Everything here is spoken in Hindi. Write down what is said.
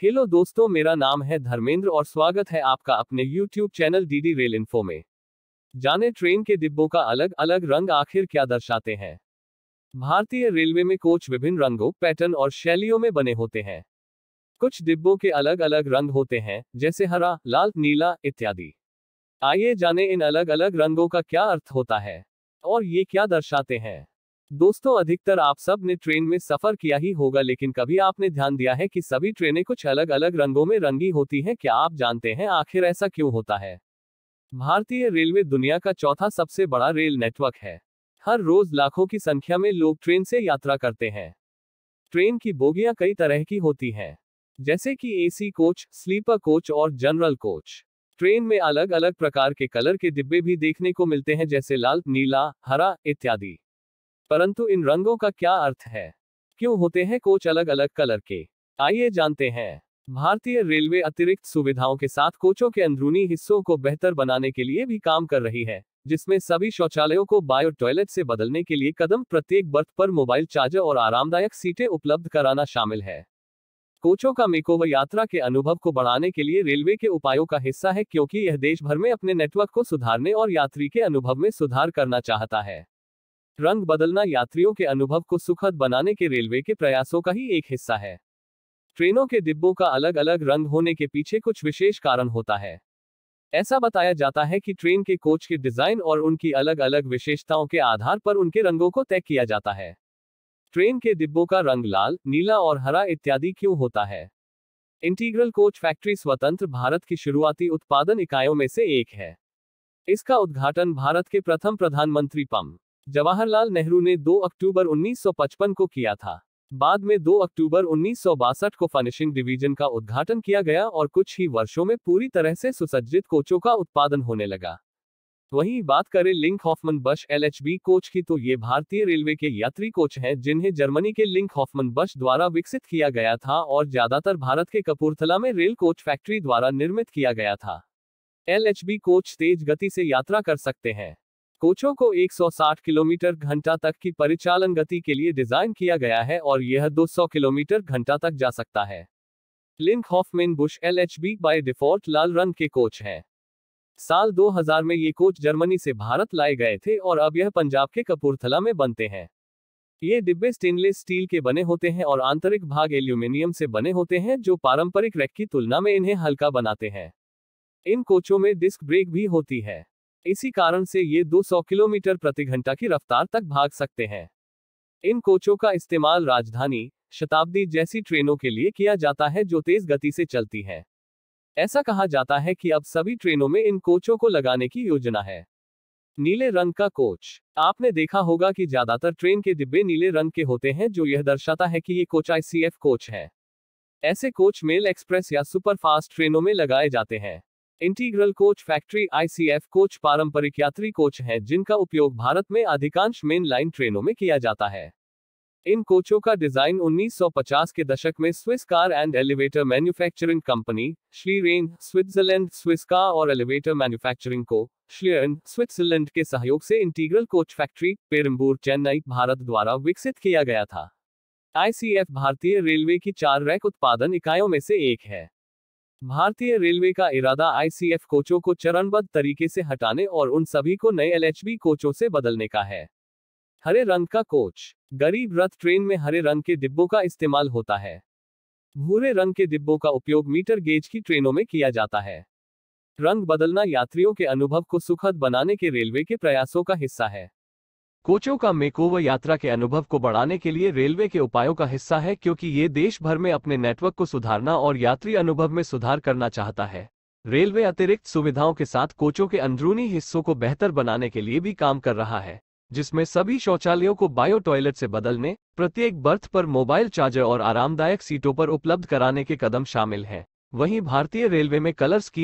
हेलो दोस्तों, मेरा नाम है धर्मेंद्र और स्वागत है आपका अपने YouTube channel DD rail info में। जाने ट्रेन के डिब्बों का अलग अलग रंग आखिर क्या दर्शाते हैं। भारतीय रेलवे में कोच विभिन्न रंगों, पैटर्न और शैलियों में बने होते हैं। कुछ डिब्बों के अलग अलग रंग होते हैं, जैसे हरा, लाल, नीला इत्यादि। आइए जाने इन अलग अलग रंगों का क्या अर्थ होता है और ये क्या दर्शाते हैं। दोस्तों, अधिकतर आप सब ने ट्रेन में सफर किया ही होगा, लेकिन कभी आपने ध्यान दिया है कि सभी ट्रेनें कुछ अलग अलग रंगों में रंगी होती हैं। क्या आप जानते हैं आखिर ऐसा क्यों होता है? भारतीय रेलवे दुनिया का चौथा सबसे बड़ा रेल नेटवर्क है। हर रोज लाखों की संख्या में लोग ट्रेन से यात्रा करते हैं। ट्रेन की बोगियां कई तरह की होती हैं, जैसे कि एसी कोच, स्लीपर कोच और जनरल कोच। ट्रेन में अलग अलग प्रकार के कलर के डिब्बे भी देखने को मिलते हैं, जैसे लाल, नीला, हरा इत्यादि। परंतु इन रंगों का क्या अर्थ है? क्यों होते हैं कोच अलग अलग कलर के? आइए जानते हैं। भारतीय रेलवे अतिरिक्त सुविधाओं के साथ कोचों के अंदरूनी हिस्सों को बेहतर बनाने के लिए भी काम कर रही है, जिसमें सभी शौचालयों को बायो टॉयलेट से बदलने के लिए कदम, प्रत्येक बर्थ पर मोबाइल चार्जर और आरामदायक सीटें उपलब्ध कराना शामिल है। कोचों का मेकओवर यात्रा के अनुभव को बढ़ाने के लिए रेलवे के उपायों का हिस्सा है, क्योंकि यह देश भर में अपने नेटवर्क को सुधारने और यात्री के अनुभव में सुधार करना चाहता है। रंग बदलना यात्रियों के अनुभव को सुखद बनाने के रेलवे के प्रयासों का ही एक हिस्सा है। ट्रेनों के डिब्बों का अलग अलग रंग होने के पीछे कुछ विशेष कारण होता है। ऐसा बताया जाता है कि ट्रेन के कोच के डिजाइन और उनकी अलग अलग विशेषताओं के आधार पर उनके रंगों को तय किया जाता है। ट्रेन के डिब्बों का रंग लाल, नीला और हरा इत्यादि क्यों होता है? इंटीग्रल कोच फैक्ट्री स्वतंत्र भारत की शुरुआती उत्पादन इकाइयों में से एक है। इसका उद्घाटन भारत के प्रथम प्रधानमंत्री पं. जवाहरलाल नेहरू ने 2 अक्टूबर 1955 को किया था। बाद में 2 अक्टूबर 1962 को फिनिशिंग डिवीजन का उद्घाटन किया गया और कुछ ही वर्षों में पूरी तरह से सुसज्जित कोचों का उत्पादन होने लगा। वहीं बात करें लिंक हॉफमन बश LHB कोच की, तो ये भारतीय रेलवे के यात्री कोच हैं, जिन्हें जर्मनी के लिंक हॉफमन बश द्वारा विकसित किया गया था और ज्यादातर भारत के कपूरथला में रेल कोच फैक्ट्री द्वारा निर्मित किया गया था। LHB कोच तेज गति से यात्रा कर सकते हैं। कोचों को 160 किलोमीटर घंटा तक की परिचालन गति के लिए डिजाइन किया गया है और यह 200 किलोमीटर घंटा तक जा सकता है। Link Hofmann Busch LHB by default लाल रंग के कोच हैं। साल 2000 में ये कोच जर्मनी से भारत लाए गए थे और अब यह पंजाब के कपूरथला में बनते हैं। ये डिब्बे स्टेनलेस स्टील के बने होते हैं और आंतरिक भाग एल्यूमिनियम से बने होते हैं, जो पारंपरिक रैक की तुलना में इन्हें हल्का बनाते हैं। इन कोचों में डिस्क ब्रेक भी होती है। इसी कारण से ये 200 किलोमीटर प्रति घंटा की रफ्तार तक भाग सकते हैं। इन कोचों का इस्तेमाल राजधानी, शताब्दी जैसी ट्रेनों के लिए किया जाता है, जो तेज गति से चलती हैं। ऐसा कहा जाता है कि अब सभी ट्रेनों में इन कोचों को लगाने की योजना है। नीले रंग का कोच। आपने देखा होगा कि ज्यादातर ट्रेन के डिब्बे नीले रंग के होते हैं, जो यह दर्शाता है कि ये कोच ICF कोच है। ऐसे कोच मेल एक्सप्रेस या सुपरफास्ट ट्रेनों में लगाए जाते हैं। Integral Coach factory ICF coach पारंपरिक यात्री कोच हैं, जिनका उपयोग भारत में अधिकांश मेन लाइन ट्रेनों में किया जाता है। इन कोचों का डिजाइन 1950 के दशक में Swiss car and elevator manufacturing company, Schlieren, Switzerland, Swiss car और एलिवेटर मैन्युफैक्चरिंग को, श्लियर्न, स्विट्जरलैंड के सहयोग से Integral Coach Factory, Perambur, Chennai, Bharat द्वारा विकसित किया गया था। ICF भारतीय रेलवे की 4 रैक उत्पादन इकाइयों में से एक है। भारतीय रेलवे का इरादा ICF कोचों को चरणबद्ध तरीके से हटाने और उन सभी को नए LHB कोचों से बदलने का है। हरे रंग का कोच। गरीब रथ ट्रेन में हरे रंग के डिब्बों का इस्तेमाल होता है। भूरे रंग के डिब्बों का उपयोग मीटर गेज की ट्रेनों में किया जाता है। रंग बदलना यात्रियों के अनुभव को सुखद बनाने के रेलवे के प्रयासों का हिस्सा है। कोचों का मेकओवर यात्रा के अनुभव को बढ़ाने के लिए रेलवे के उपायों का हिस्सा है, क्योंकि ये देश भर में अपने नेटवर्क को सुधारना और यात्री अनुभव में सुधार करना चाहता है। रेलवे अतिरिक्त सुविधाओं के साथ कोचों के अंदरूनी हिस्सों को बेहतर बनाने के लिए भी काम कर रहा है, जिसमें सभी शौचालयों को बायो टॉयलेट से बदलने, प्रत्येक बर्थ पर मोबाइल चार्जर और आरामदायक सीटों पर उपलब्ध कराने के कदम शामिल हैं। वहीं भारतीय रेलवे में कलर स्कीम